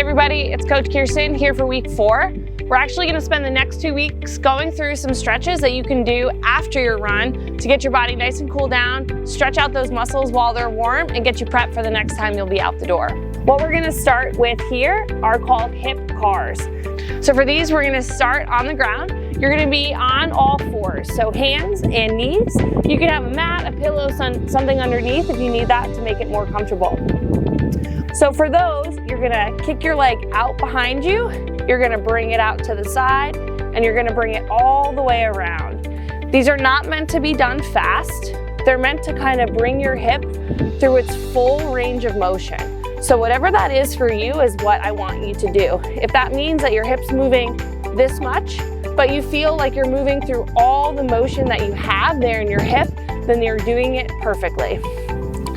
everybody, it's Coach Kirsten here for week 4. We're actually going to spend the next 2 weeks going through some stretches that you can do after your run to get your body nice and cool down, stretch out those muscles while they're warm, and get you prepped for the next time you'll be out the door. What we're going to start with here are called hip cars. So for these, we're going to start on the ground. You're going to be on all fours, so hands and knees. You can have a mat, a pillow, something underneath if you need that to make it more comfortable. So for those, you're going to kick your leg out behind you, you're going to bring it out to the side, and you're going to bring it all the way around. These are not meant to be done fast. They're meant to kind of bring your hip through its full range of motion. So whatever that is for you is what I want you to do. If that means that your hip's moving this much, but you feel like you're moving through all the motion that you have there in your hip, then you're doing it perfectly.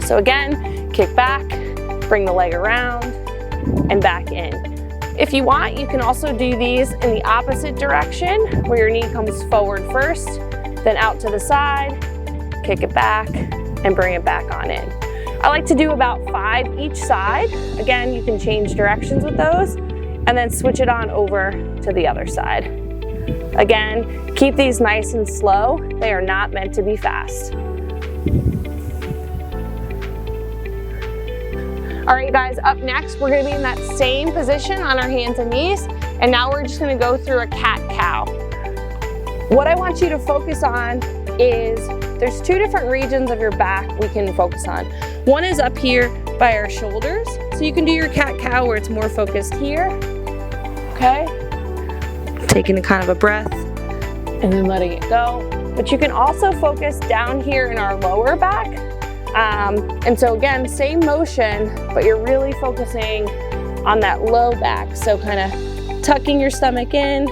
So again, kick back, bring the leg around, and back in. If you want, you can also do these in the opposite direction, where your knee comes forward first, then out to the side, kick it back, and bring it back on in. I like to do about 5 each side. Again, you can change directions with those, and then switch it on over to the other side. Again, keep these nice and slow. They are not meant to be fast. All right, guys, up next, we're gonna be in that same position on our hands and knees, and now we're just gonna go through a cat-cow. What I want you to focus on is, there's 2 different regions of your back we can focus on. One is up here by our shoulders, so you can do your cat-cow where it's more focused here, okay? Taking a kind of a breath, and then letting it go. But you can also focus down here in our lower back. And so again, same motion, but you're really focusing on that low back. So kind of tucking your stomach in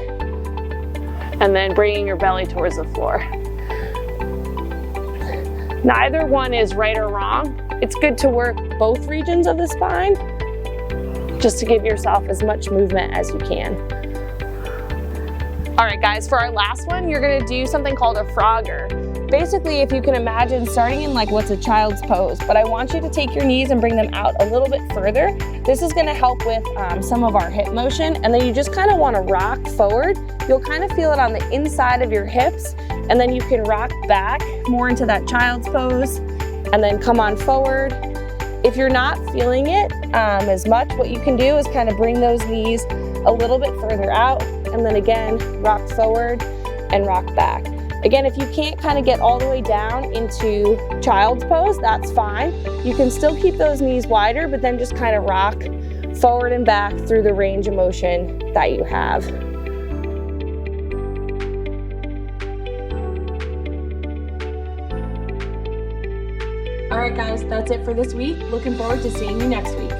and then bringing your belly towards the floor. Neither one is right or wrong. It's good to work both regions of the spine just to give yourself as much movement as you can. All right, guys, for our last one, you're gonna do something called a Frogger. Basically, if you can imagine starting in like what's a child's pose, but I want you to take your knees and bring them out a little bit further. This is gonna help with some of our hip motion, and then you just kind of wanna rock forward. You'll kind of feel it on the inside of your hips, and then you can rock back more into that child's pose, and then come on forward. If you're not feeling it as much, what you can do is kind of bring those knees a little bit further out, and then again, rock forward and rock back. Again, if you can't kind of get all the way down into child's pose, that's fine. You can still keep those knees wider, but then just kind of rock forward and back through the range of motion that you have. All right, guys, that's it for this week. Looking forward to seeing you next week.